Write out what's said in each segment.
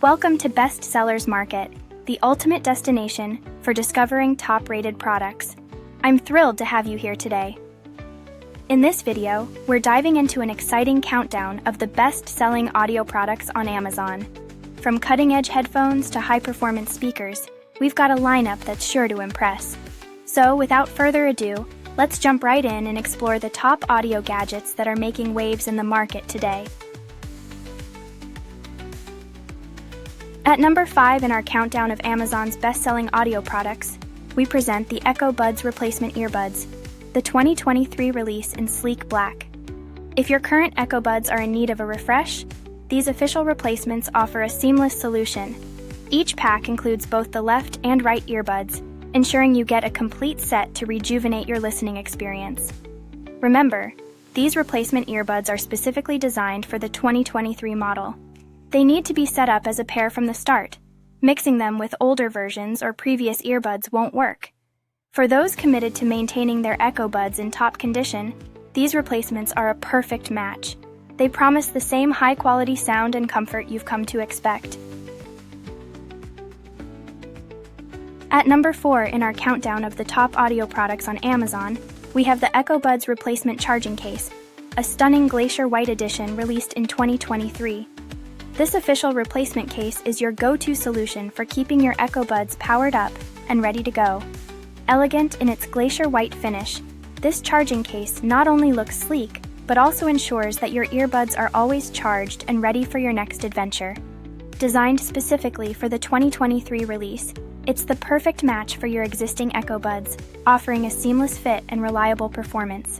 Welcome to Best Sellers Market, the ultimate destination for discovering top-rated products. I'm thrilled to have you here today. In this video, we're diving into an exciting countdown of the best-selling audio products on Amazon. From cutting-edge headphones to high-performance speakers, we've got a lineup that's sure to impress. So, without further ado, let's jump right in and explore the top audio gadgets that are making waves in the market today. At number 5 in our countdown of Amazon's best-selling audio products, we present the Earbuds replacement earbuds, the 2023 release in sleek black. If your current Earbuds are in need of a refresh, these official replacements offer a seamless solution. Each pack includes both the left and right earbuds, ensuring you get a complete set to rejuvenate your listening experience. Remember, these replacement earbuds are specifically designed for the 2023 model. They need to be set up as a pair from the start. Mixing them with older versions or previous earbuds won't work. For those committed to maintaining their Earbuds in top condition, these replacements are a perfect match. They promise the same high-quality sound and comfort you've come to expect. At number 4 in our countdown of the top audio products on Amazon, we have the Earbuds replacement charging case, a stunning Glacier White edition released in 2023. This official replacement case is your go-to solution for keeping your Earbuds powered up and ready to go. Elegant in its Glacier White finish, this charging case not only looks sleek, but also ensures that your earbuds are always charged and ready for your next adventure. Designed specifically for the 2023 release, it's the perfect match for your existing Earbuds, offering a seamless fit and reliable performance.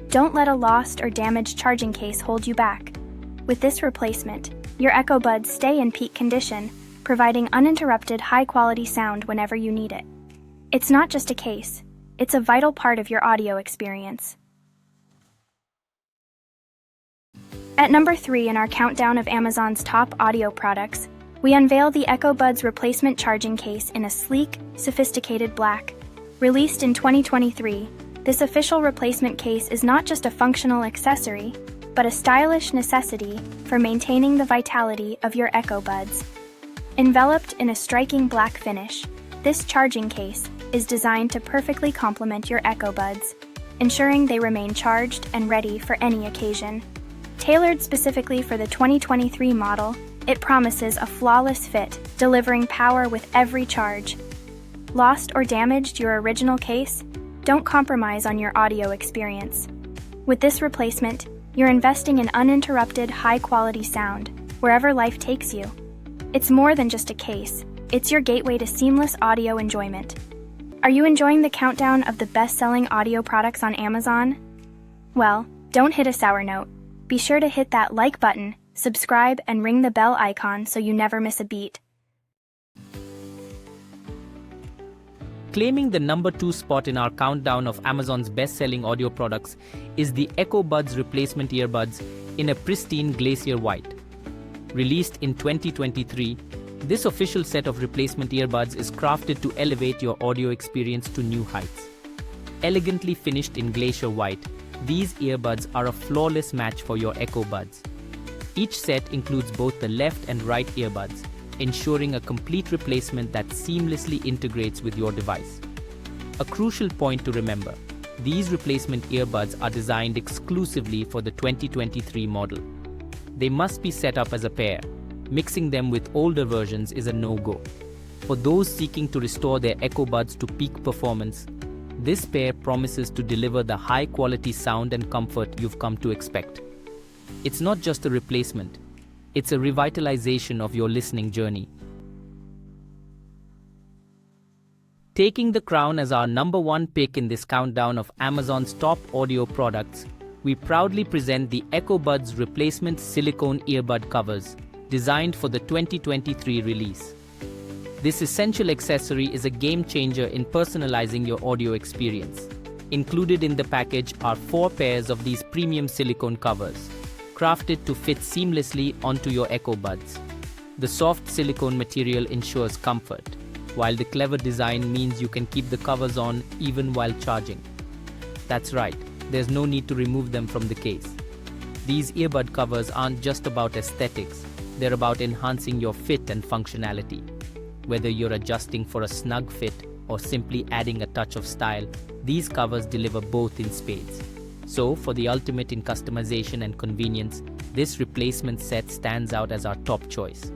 Don't let a lost or damaged charging case hold you back. With this replacement, your Earbuds stay in peak condition, providing uninterrupted high-quality sound whenever you need it. It's not just a case, it's a vital part of your audio experience. At number 3 in our countdown of Amazon's top audio products, we unveil the Earbuds replacement charging case in a sleek, sophisticated black. Released in 2023, this official replacement case is not just a functional accessory, but a stylish necessity for maintaining the vitality of your Earbuds. Enveloped in a striking black finish, this charging case is designed to perfectly complement your Earbuds, ensuring they remain charged and ready for any occasion. Tailored specifically for the 2023 model, it promises a flawless fit, delivering power with every charge. Lost or damaged your original case? Don't compromise on your audio experience. With this replacement, you're investing in uninterrupted, high-quality sound, wherever life takes you. It's more than just a case, it's your gateway to seamless audio enjoyment. Are you enjoying the countdown of the best-selling audio products on Amazon? Well, don't hit a sour note. Be sure to hit that like button, subscribe, and ring the bell icon so you never miss a beat. Claiming the number 2 spot in our countdown of Amazon's best-selling audio products is the Earbuds replacement earbuds in a pristine Glacier White. Released in 2023, this official set of replacement earbuds is crafted to elevate your audio experience to new heights. Elegantly finished in Glacier White, these earbuds are a flawless match for your Earbuds. Each set includes both the left and right earbuds, ensuring a complete replacement that seamlessly integrates with your device. A crucial point to remember, these replacement earbuds are designed exclusively for the 2023 model. They must be set up as a pair. Mixing them with older versions is a no-go. For those seeking to restore their Earbuds to peak performance, this pair promises to deliver the high-quality sound and comfort you've come to expect. It's not just a replacement, it's a revitalization of your listening journey. Taking the crown as our number 1 pick in this countdown of Amazon's top audio products, we proudly present the Earbuds replacement Silicone Earbud Covers, designed for the 2023 release. This essential accessory is a game-changer in personalizing your audio experience. Included in the package are 4 pairs of these premium silicone covers, crafted to fit seamlessly onto your Earbuds. The soft silicone material ensures comfort, while the clever design means you can keep the covers on even while charging. That's right, there's no need to remove them from the case. These earbud covers aren't just about aesthetics, they're about enhancing your fit and functionality. Whether you're adjusting for a snug fit or simply adding a touch of style, these covers deliver both in spades. So, for the ultimate in customization and convenience, this replacement set stands out as our top choice.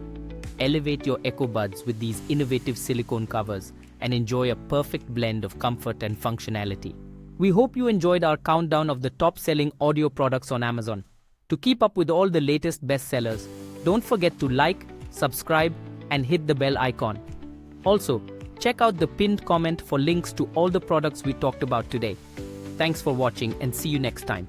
Elevate your earbuds with these innovative silicone covers and enjoy a perfect blend of comfort and functionality. We hope you enjoyed our countdown of the top-selling audio products on Amazon. To keep up with all the latest bestsellers, don't forget to like, subscribe, and hit the bell icon. Also, check out the pinned comment for links to all the products we talked about today. Thanks for watching and see you next time.